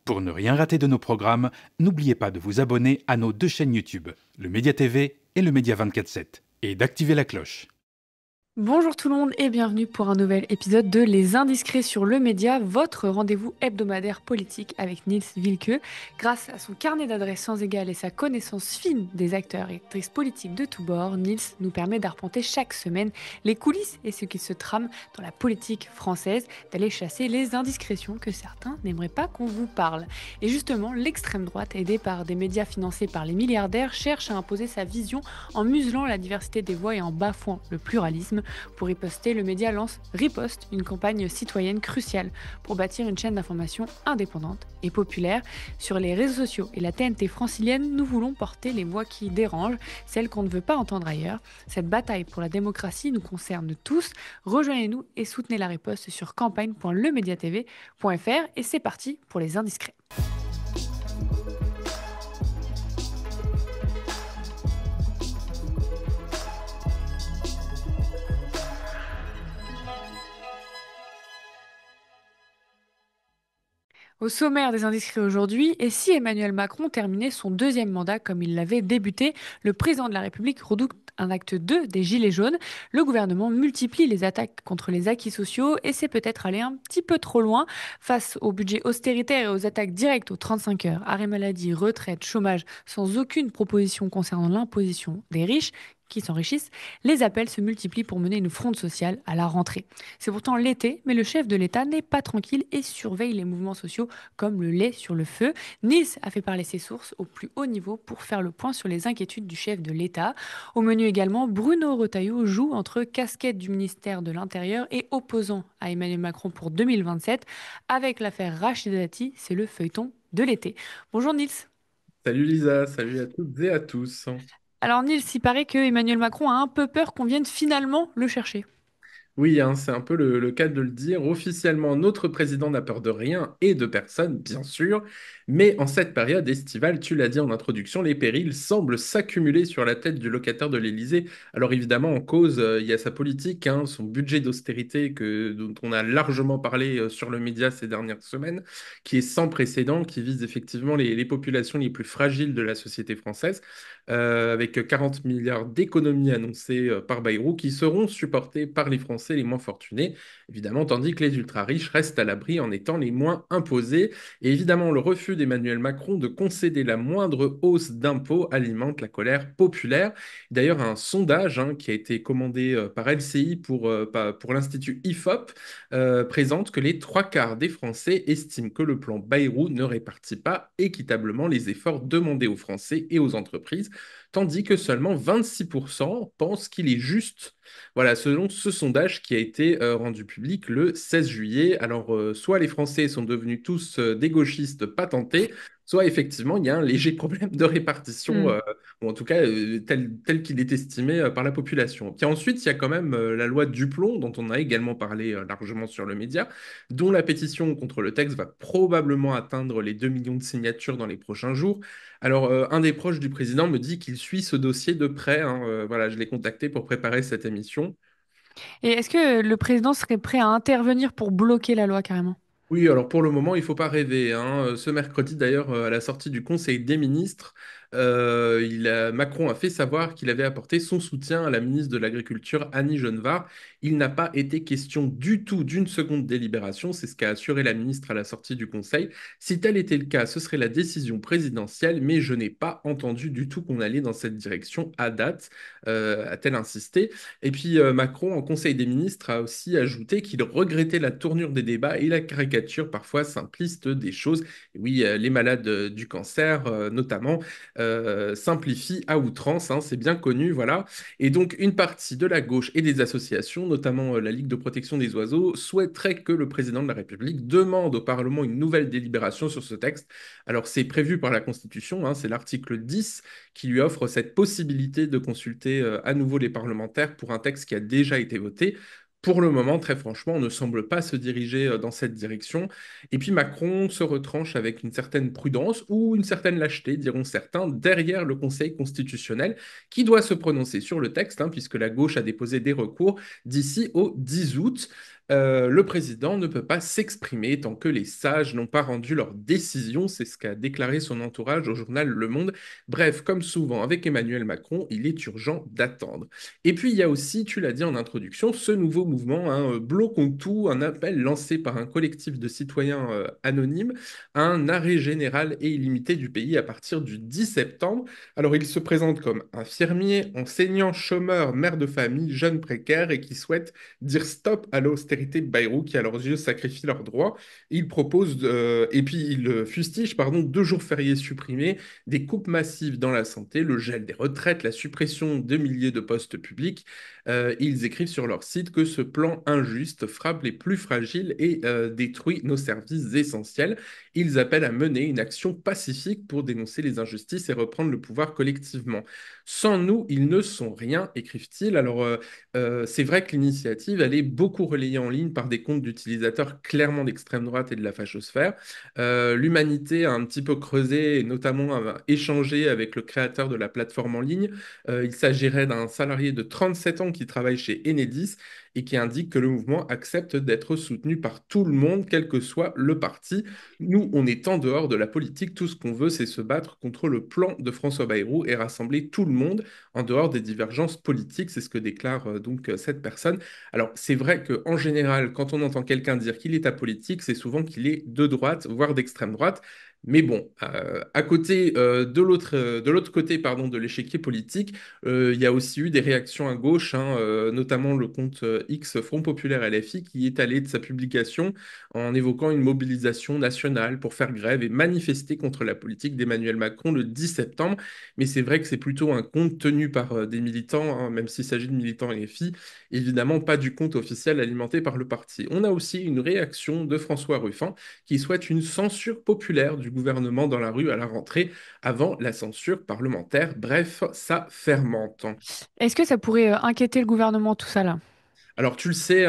Pour ne rien rater de nos programmes, n'oubliez pas de vous abonner à nos deux chaînes YouTube, le Média TV et le Média 24/7, et d'activer la cloche. Bonjour tout le monde et bienvenue pour un nouvel épisode de Les Indiscrets sur le Média, votre rendez-vous hebdomadaire politique avec Niels Wilke. Grâce à son carnet d'adresses sans égal et sa connaissance fine des acteurs et actrices politiques de tous bords, Niels nous permet d'arpenter chaque semaine les coulisses et ce qui se trame dans la politique française, d'aller chasser les indiscrétions que certains n'aimeraient pas qu'on vous parle. Et justement, l'extrême droite, aidée par des médias financés par les milliardaires, cherche à imposer sa vision en muselant la diversité des voix et en bafouant le pluralisme. Pour riposter, le média lance Riposte, une campagne citoyenne cruciale pour bâtir une chaîne d'information indépendante et populaire. Sur les réseaux sociaux et la TNT francilienne, nous voulons porter les voix qui dérangent, celles qu'on ne veut pas entendre ailleurs. Cette bataille pour la démocratie nous concerne tous. Rejoignez-nous et soutenez la riposte sur campagne.lemediatv.fr et c'est parti pour les indiscrets. Au sommaire des indiscrets aujourd'hui, et si Emmanuel Macron terminait son deuxième mandat comme il l'avait débuté, le président de la République redoute un acte 2 des Gilets jaunes. Le gouvernement multiplie les attaques contre les acquis sociaux et c'est peut-être aller un petit peu trop loin face au budget austéritaire et aux attaques directes aux 35 heures, arrêt maladie, retraite, chômage, sans aucune proposition concernant l'imposition des riches qui s'enrichissent. Les appels se multiplient pour mener une fronde sociale à la rentrée. C'est pourtant l'été, mais le chef de l'État n'est pas tranquille et surveille les mouvements sociaux comme le lait sur le feu. Nice a fait parler ses sources au plus haut niveau pour faire le point sur les inquiétudes du chef de l'État. Au menu également, Bruno Retailleau joue entre casquette du ministère de l'Intérieur et opposant à Emmanuel Macron pour 2027. Avec l'affaire Rachida Dati, c'est le feuilleton de l'été. Bonjour Nils. Salut Lisa, salut à toutes et à tous. Alors Nils, il paraît que Emmanuel Macron a un peu peur qu'on vienne finalement le chercher. Oui, hein, c'est un peu le cas de le dire. Officiellement, notre président n'a peur de rien et de personne, bien sûr. Mais en cette période estivale, tu l'as dit en introduction, les périls semblent s'accumuler sur la tête du locataire de l'Élysée. Alors évidemment, en cause, il y a sa politique, hein, son budget d'austérité dont on a largement parlé sur le média ces dernières semaines, qui est sans précédent, qui vise effectivement les populations les plus fragiles de la société française, avec 40 milliards d'économies annoncées par Bayrou, qui seront supportées par les Français les moins fortunés, évidemment, tandis que les ultra-riches restent à l'abri en étant les moins imposés. Et évidemment, le refus d'Emmanuel Macron de concéder la moindre hausse d'impôts alimente la colère populaire. D'ailleurs, un sondage qui a été commandé par LCI pour l'Institut IFOP présente que les trois quarts des Français estiment que le plan Bayrou ne répartit pas équitablement les efforts demandés aux Français et aux entreprises, tandis que seulement 26% pensent qu'il est juste. Voilà, selon ce sondage qui a été rendu public le 16 juillet. Alors, soit les Français sont devenus tous des gauchistes patentés, soit effectivement, il y a un léger problème de répartition, Hmm. ou en tout cas tel qu'il est estimé par la population. Puis ensuite, il y a quand même la loi Duplon, dont on a également parlé largement sur le média, dont la pétition contre le texte va probablement atteindre les 2 millions de signatures dans les prochains jours. Alors, un des proches du président me dit qu'il suit ce dossier de près, hein. Voilà, je l'ai contacté pour préparer cette émission. Et est-ce que le président serait prêt à intervenir pour bloquer la loi carrément? Oui, alors pour le moment, il faut pas rêver, hein. Ce mercredi, d'ailleurs, à la sortie du Conseil des ministres, Macron a fait savoir qu'il avait apporté son soutien à la ministre de l'Agriculture, Annie Genevard. Il n'a pas été question du tout d'une seconde délibération, c'est ce qu'a assuré la ministre à la sortie du Conseil. Si tel était le cas, ce serait la décision présidentielle, mais je n'ai pas entendu du tout qu'on allait dans cette direction à date, a-t-elle insisté. Et puis Macron, en Conseil des ministres, a aussi ajouté qu'il regrettait la tournure des débats et la caricature parfois simpliste des choses. Et oui, les malades du cancer, notamment, simplifient à outrance, hein, c'est bien connu, voilà. Et donc, une partie de la gauche et des associations, notamment la Ligue de protection des oiseaux, souhaiterait que le président de la République demande au Parlement une nouvelle délibération sur ce texte. Alors, c'est prévu par la Constitution, hein, c'est l'article 10 qui lui offre cette possibilité de consulter à nouveau les parlementaires pour un texte qui a déjà été voté. Pour le moment, très franchement, on ne semble pas se diriger dans cette direction. Et puis Macron se retranche avec une certaine prudence ou une certaine lâcheté, diront certains, derrière le Conseil constitutionnel qui doit se prononcer sur le texte, hein, puisque la gauche a déposé des recours d'ici au 10 août. le président ne peut pas s'exprimer tant que les sages n'ont pas rendu leur décision. C'est ce qu'a déclaré son entourage au journal Le Monde. Bref, comme souvent avec Emmanuel Macron, il est urgent d'attendre. Et puis il y a aussi, tu l'as dit en introduction, ce nouveau mouvement, Bloquons tout, un appel lancé par un collectif de citoyens anonymes, à un arrêt général et illimité du pays à partir du 10 septembre. Alors il se présente comme infirmier, enseignant, chômeur, mère de famille, jeune précaire et qui souhaite dire stop à l'austérité de Bayrou qui, à leurs yeux, sacrifie leurs droits. Il propose, et puis il fustige, pardon, 2 jours fériés supprimés, des coupes massives dans la santé, le gel des retraites, la suppression de milliers de postes publics. Ils écrivent sur leur site que ce plan injuste frappe les plus fragiles et détruit nos services essentiels. Ils appellent à mener une action pacifique pour dénoncer les injustices et reprendre le pouvoir collectivement. Sans nous, ils ne sont rien, écrivent-ils. Alors, c'est vrai que l'initiative, elle est beaucoup relayée en ligne par des comptes d'utilisateurs clairement d'extrême droite et de la fachosphère. L'Humanité a un petit peu creusé et notamment a échangé avec le créateur de la plateforme en ligne. Il s'agirait d'un salarié de 37 ans qui travaille chez Enedis et qui indique que le mouvement accepte d'être soutenu par tout le monde, quel que soit le parti. Nous, on est en dehors de la politique. Tout ce qu'on veut, c'est se battre contre le plan de François Bayrou et rassembler tout le monde en dehors des divergences politiques. C'est ce que déclare cette personne. Alors, c'est vrai qu'en général, quand on entend quelqu'un dire qu'il est apolitique, c'est souvent qu'il est de droite, voire d'extrême droite. Mais bon, à côté, de l'autre côté, pardon, de l'échiquier politique, il y a aussi eu des réactions à gauche, notamment le compte X Front Populaire LFI qui est allé de sa publication en évoquant une mobilisation nationale pour faire grève et manifester contre la politique d'Emmanuel Macron le 10 septembre. Mais c'est vrai que c'est plutôt un compte tenu par des militants, même s'il s'agit de militants LFI, évidemment pas du compte officiel alimenté par le parti. On a aussi une réaction de François Ruffin qui souhaite une censure populaire du gouvernement dans la rue à la rentrée avant la censure parlementaire. Bref, ça fermente. Est-ce que ça pourrait inquiéter le gouvernement, tout ça là? Alors tu le sais,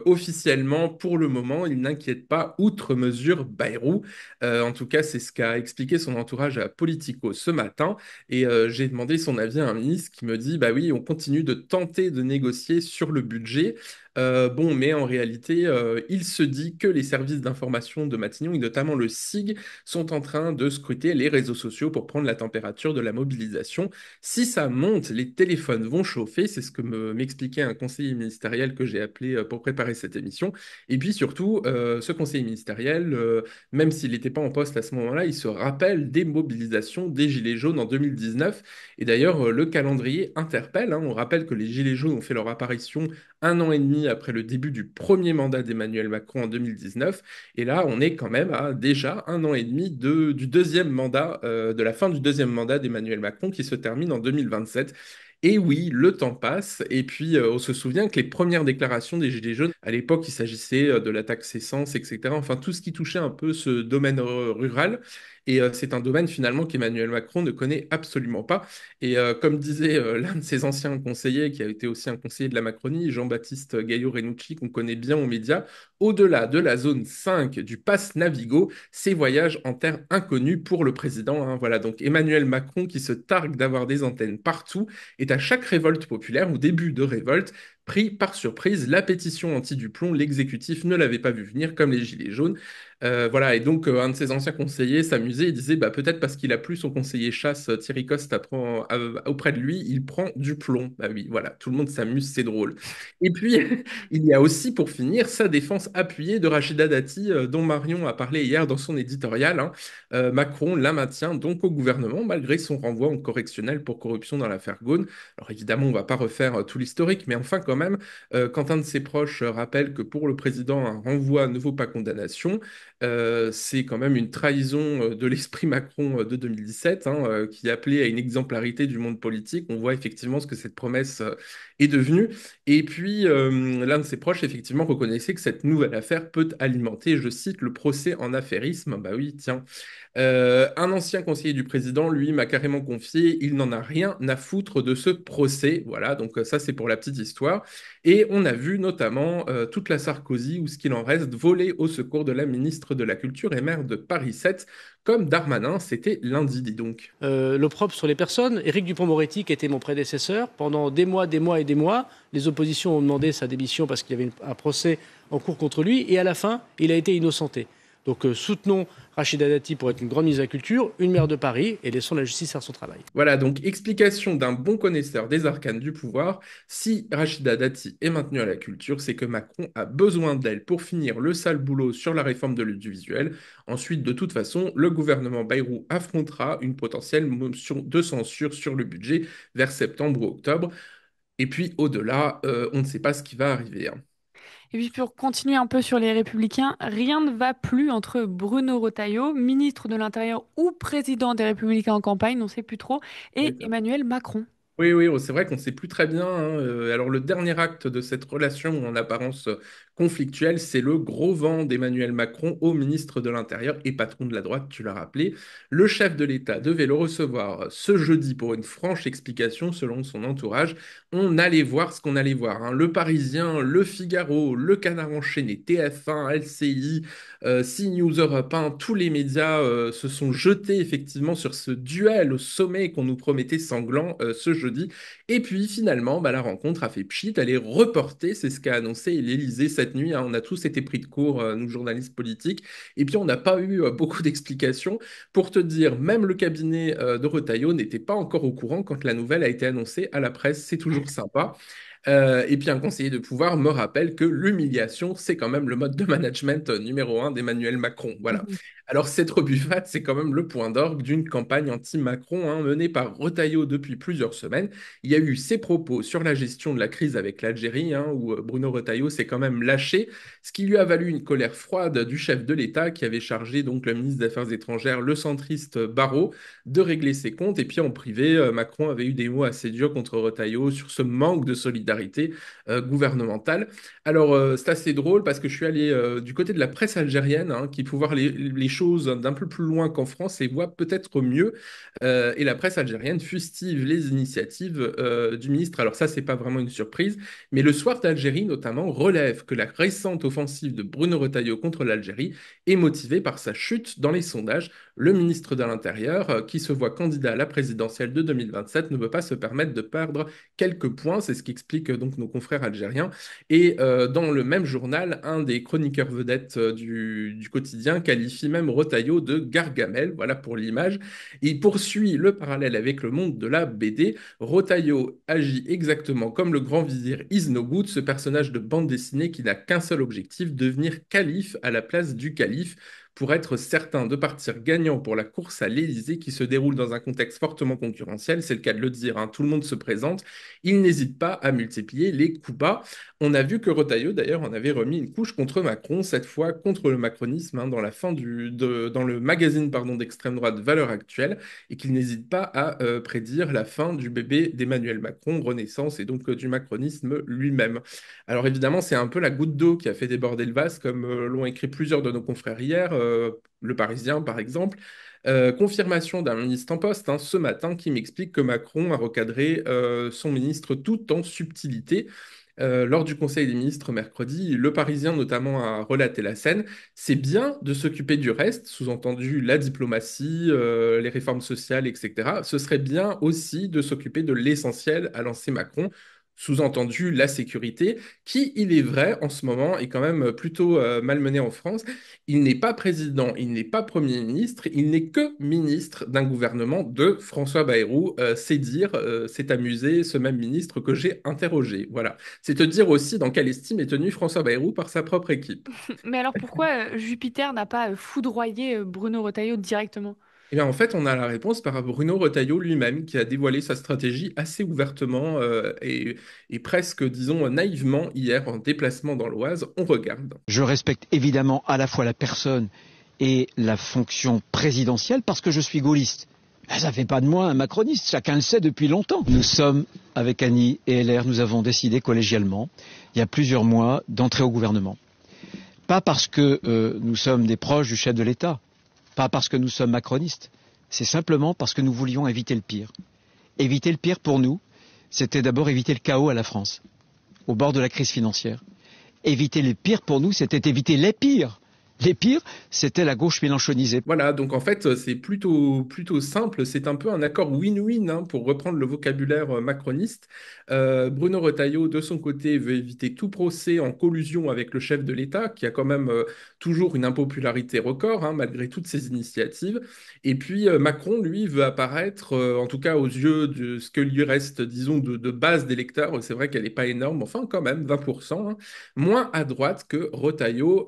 officiellement, pour le moment, il n'inquiète pas outre mesure Bayrou. En tout cas, c'est ce qu'a expliqué son entourage à Politico ce matin. Et j'ai demandé son avis à un ministre qui me dit, bah oui, on continue de tenter de négocier sur le budget. Bon, mais en réalité, il se dit que les services d'information de Matignon, et notamment le SIG, sont en train de scruter les réseaux sociaux pour prendre la température de la mobilisation. Si ça monte, les téléphones vont chauffer, c'est ce que m'expliquait un conseiller ministériel que j'ai appelé pour préparer cette émission. Et puis surtout, ce conseiller ministériel, même s'il n'était pas en poste à ce moment-là, il se rappelle des mobilisations des Gilets jaunes en 2019. Et d'ailleurs, le calendrier interpelle, hein. On rappelle que les Gilets jaunes ont fait leur apparition 1 an et demi après le début du premier mandat d'Emmanuel Macron en 2019. Et là, on est quand même à déjà 1 an et demi du deuxième mandat, de la fin du deuxième mandat d'Emmanuel Macron qui se termine en 2027. Et oui, le temps passe. Et puis, on se souvient que les premières déclarations des Gilets jaunes, à l'époque, il s'agissait de la taxe essence, etc. Enfin, tout ce qui touchait un peu ce domaine rural. Et c'est un domaine finalement qu'Emmanuel Macron ne connaît absolument pas. Et comme disait l'un de ses anciens conseillers, qui a été aussi un conseiller de la Macronie, Jean-Baptiste Gaillot-Renucci, qu'on connaît bien aux médias, au-delà de la zone 5 du pass Navigo, ces voyages en terre inconnue pour le président, hein. Voilà, donc Emmanuel Macron qui se targue d'avoir des antennes partout est à chaque révolte populaire ou début de révolte pris par surprise. La pétition anti-Duplon, l'exécutif ne l'avait pas vu venir, comme les Gilets jaunes. Voilà, et donc un de ses anciens conseillers s'amusait et disait bah, peut-être parce qu'il a plus son conseiller chasse Thierry Coste auprès de lui, il prend du plomb. Bah oui, voilà, tout le monde s'amuse, c'est drôle. Et puis, il y a aussi, pour finir, sa défense appuyée de Rachida Dati, dont Marion a parlé hier dans son éditorial, hein. Macron la maintient donc au gouvernement, malgré son renvoi en correctionnel pour corruption dans l'affaire Ghosn. Alors évidemment, on ne va pas refaire tout l'historique, mais enfin quand même, quand un de ses proches rappelle que pour le président, un renvoi ne vaut pas condamnation, c'est quand même une trahison de l'esprit Macron de 2017, hein, qui appelait à une exemplarité du monde politique. On voit effectivement ce que cette promesse est devenue. Et puis, l'un de ses proches, effectivement, reconnaissait que cette nouvelle affaire peut alimenter, je cite, le procès en affairisme. Bah oui, tiens. Un ancien conseiller du président, lui, m'a carrément confié, il n'en a rien à foutre de ce procès. Voilà, donc ça, c'est pour la petite histoire. Et on a vu notamment toute la Sarkozy, ou ce qu'il en reste, voler au secours de la ministre ministre de la Culture et maire de Paris 7, comme Darmanin, c'était lundi, dis donc. L'opprobre sur les personnes. Éric Dupond-Moretti, qui était mon prédécesseur, pendant des mois et des mois, les oppositions ont demandé sa démission parce qu'il y avait un procès en cours contre lui, et à la fin, il a été innocenté. Donc soutenons Rachida Dati pour être une grande ministre de la Culture, une maire de Paris, et laissons la justice faire son travail. Voilà, donc explication d'un bon connaisseur des arcanes du pouvoir. Si Rachida Dati est maintenue à la culture, c'est que Macron a besoin d'elle pour finir le sale boulot sur la réforme de l'audiovisuel. Ensuite, de toute façon, le gouvernement Bayrou affrontera une potentielle motion de censure sur le budget vers septembre ou octobre. Et puis au-delà, on ne sait pas ce qui va arriver, hein. Et puis pour continuer un peu sur les Républicains, rien ne va plus entre Bruno Retailleau, ministre de l'Intérieur ou président des Républicains en campagne, on ne sait plus trop, et Emmanuel Macron. Oui, oui, c'est vrai qu'on ne sait plus très bien, hein. Alors, le dernier acte de cette relation en apparence conflictuelle, c'est le gros vent d'Emmanuel Macron au ministre de l'Intérieur et patron de la droite, tu l'as rappelé. Le chef de l'État devait le recevoir ce jeudi pour une franche explication selon son entourage. On allait voir ce qu'on allait voir, hein. Le Parisien, Le Figaro, Le Canard enchaîné, TF1, LCI, CNews Europe 1, tous les médias se sont jetés effectivement sur ce duel au sommet qu'on nous promettait sanglant ce jeudi. Et puis finalement, la rencontre a fait pchit, elle est reportée, c'est ce qu'a annoncé l'Élysée cette nuit, hein. On a tous été pris de court, nous journalistes politiques, et puis on n'a pas eu beaucoup d'explications. Pour te dire, même le cabinet de Retailleau n'était pas encore au courant quand la nouvelle a été annoncée à la presse, c'est toujours sympa. Et puis un conseiller de pouvoir me rappelle que l'humiliation, c'est quand même le mode de management numéro un d'Emmanuel Macron. Voilà. Alors cette rebuffade, c'est quand même le point d'orgue d'une campagne anti-Macron, hein, menée par Retailleau depuis plusieurs semaines. Il y a eu ses propos sur la gestion de la crise avec l'Algérie, hein, où Bruno Retailleau s'est quand même lâché, ce qui lui a valu une colère froide du chef de l'État qui avait chargé donc le ministre des Affaires étrangères, le centriste Barrot, de régler ses comptes. Et puis en privé, Macron avait eu des mots assez durs contre Retailleau sur ce manque de solidarité gouvernementale. Alors c'est assez drôle parce que je suis allé du côté de la presse algérienne, hein, qui peut voir les choses d'un peu plus loin qu'en France et voit peut-être mieux. Et la presse algérienne fustige les initiatives du ministre. Alors ça, c'est pas vraiment une surprise, mais le Soir d'Algérie notamment relève que la récente offensive de Bruno Retailleau contre l'Algérie est motivée par sa chute dans les sondages. Le ministre de l'Intérieur, qui se voit candidat à la présidentielle de 2027, ne peut pas se permettre de perdre quelques points. C'est ce qu'expliquent donc nos confrères algériens. Et dans le même journal, un des chroniqueurs vedettes du quotidien qualifie même Retailleau de Gargamel, voilà pour l'image. Il poursuit le parallèle avec le monde de la BD. Retailleau agit exactement comme le grand vizir Iznogoud, ce personnage de bande dessinée qui n'a qu'un seul objectif, devenir calife à la place du calife, pour être certain de partir gagnant pour la course à l'Élysée qui se déroule dans un contexte fortement concurrentiel, c'est le cas de le dire, hein, tout le monde se présente, il n'hésite pas à multiplier les coups bas. On a vu que Retailleau d'ailleurs en avait remis une couche contre Macron, cette fois contre le macronisme, hein, dans le magazine d'extrême droite Valeurs Actuelles, et qu'il n'hésite pas à prédire la fin du bébé d'Emmanuel Macron, Renaissance, et donc du macronisme lui-même. Alors évidemment, c'est un peu la goutte d'eau qui a fait déborder le vase, comme l'ont écrit plusieurs de nos confrères hier, Le Parisien par exemple. Confirmation d'un ministre en poste, hein, ce matin, qui m'explique que Macron a recadré son ministre tout en subtilité. Lors du Conseil des ministres mercredi, Le Parisien notamment a relaté la scène. C'est bien de s'occuper du reste, sous-entendu la diplomatie, les réformes sociales, etc. Ce serait bien aussi de s'occuper de l'essentiel, a lancé Macron. Sous-entendu la sécurité, qui, il est vrai, en ce moment est quand même plutôt malmenée en France. Il n'est pas président, il n'est pas Premier ministre, il n'est que ministre d'un gouvernement de François Bayrou. C'est dire, c'est amusé, ce même ministre que j'ai interrogé. Voilà. C'est te dire aussi dans quelle estime est tenu François Bayrou par sa propre équipe. Mais alors pourquoi Jupiter n'a pas foudroyé Bruno Retailleau directement? Eh bien, en fait, on a la réponse par Bruno Retailleau lui-même, qui a dévoilé sa stratégie assez ouvertement et presque, disons, naïvement hier en déplacement dans l'Oise. On regarde. Je respecte évidemment à la fois la personne et la fonction présidentielle parce que je suis gaulliste. Ça ne fait pas de moi un macroniste, chacun le sait depuis longtemps. Nous sommes, avec Annie et LR, nous avons décidé collégialement, il y a plusieurs mois, d'entrer au gouvernement. Pas parce que nous sommes des proches du chef de l'État, pas parce que nous sommes macronistes, c'est simplement parce que nous voulions éviter le pire. Éviter le pire pour nous, c'était d'abord éviter le chaos à la France, au bord de la crise financière. Éviter le pire pour nous, c'était éviter les pires, Les pires, c'était la gauche mélenchonisée. Voilà, donc en fait, c'est plutôt simple. C'est un peu un accord win-win, hein, pour reprendre le vocabulaire macroniste. Bruno Retailleau, de son côté, veut éviter tout procès en collusion avec le chef de l'État, qui a quand même toujours une impopularité record, hein, malgré toutes ses initiatives. Et puis Macron, lui, veut apparaître, en tout cas aux yeux de ce que lui reste, disons, de base d'électeurs. C'est vrai qu'elle n'est pas énorme, enfin quand même, 20%, hein, moins à droite que Retailleau.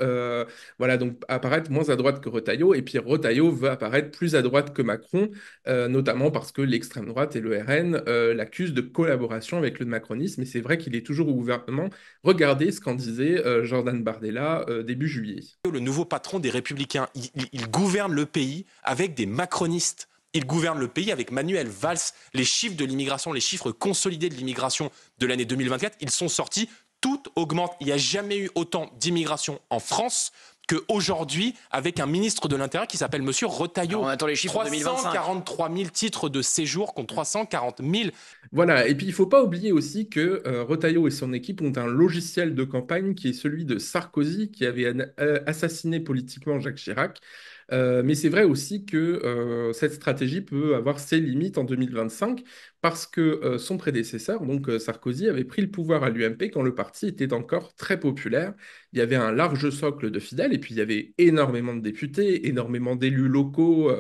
Voilà, donc apparaître moins à droite que Retailleau, et puis Retailleau veut apparaître plus à droite que Macron, notamment parce que l'extrême droite et le RN l'accusent de collaboration avec le macronisme, et c'est vrai qu'il est toujours au gouvernement. Regardez ce qu'en disait Jordan Bardella début juillet. Le nouveau patron des Républicains, il gouverne le pays avec des macronistes. Il gouverne le pays avec Manuel Valls. Les chiffres de l'immigration, les chiffres consolidés de l'immigration de l'année 2024, ils sont sortis. Tout augmente. Il n'y a jamais eu autant d'immigration en France qu'aujourd'hui, avec un ministre de l'Intérieur qui s'appelle Monsieur Retailleau. Alors on attend les chiffres 343 000 titres de séjour contre 340 000. Voilà, et puis il ne faut pas oublier aussi que Retailleau et son équipe ont un logiciel de campagne qui est celui de Sarkozy, qui avait assassiné politiquement Jacques Chirac. Mais c'est vrai aussi que cette stratégie peut avoir ses limites en 2025, parce que son prédécesseur, donc Sarkozy, avait pris le pouvoir à l'UMP quand le parti était encore très populaire. Il y avait un large socle de fidèles, et puis il y avait énormément de députés, énormément d'élus locaux,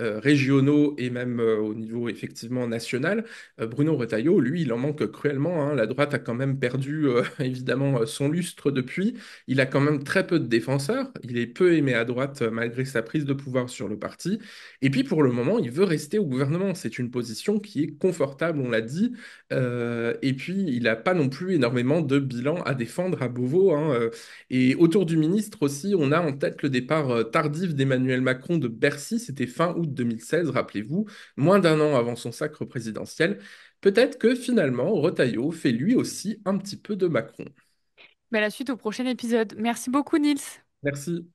régionaux, et même au niveau effectivement national. Bruno Retailleau, lui, il en manque cruellement, hein. La droite a quand même perdu évidemment son lustre depuis. Il a quand même très peu de défenseurs. Il est peu aimé à droite malgré sa prise de pouvoir sur le parti. Et puis pour le moment, il veut rester au gouvernement. C'est une position qui est confortable, on l'a dit. Et puis il n'a pas non plus énormément de bilan à défendre à Beauvau, hein. Et autour du ministre aussi, on a en tête le départ tardif d'Emmanuel Macron de Bercy. C'était fin août 2016, rappelez-vous, moins d'un an avant son sacre présidentiel. Peut-être que finalement, Retailleau fait lui aussi un petit peu de Macron. Mais à la suite au prochain épisode. Merci beaucoup, Nils. Merci.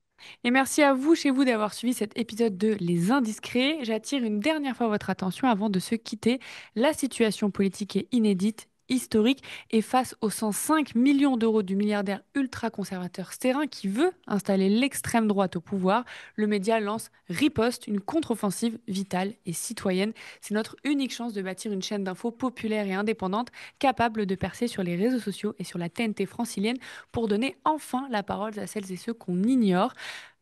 Et merci à vous, chez vous, d'avoir suivi cet épisode de Les Indiscrets. J'attire une dernière fois votre attention avant de se quitter. La situation politique est inédite, historique, et face aux 105 millions d'euros du milliardaire ultra-conservateur Sterrin qui veut installer l'extrême droite au pouvoir, le média lance Riposte, une contre-offensive vitale et citoyenne. C'est notre unique chance de bâtir une chaîne d'infos populaire et indépendante, capable de percer sur les réseaux sociaux et sur la TNT francilienne pour donner enfin la parole à celles et ceux qu'on ignore.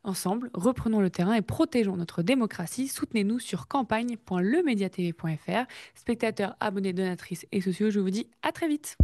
Ensemble, reprenons le terrain et protégeons notre démocratie. Soutenez-nous sur campagne.lemediatv.fr. Spectateurs, abonnés, donatrices et sociaux, je vous dis à très vite.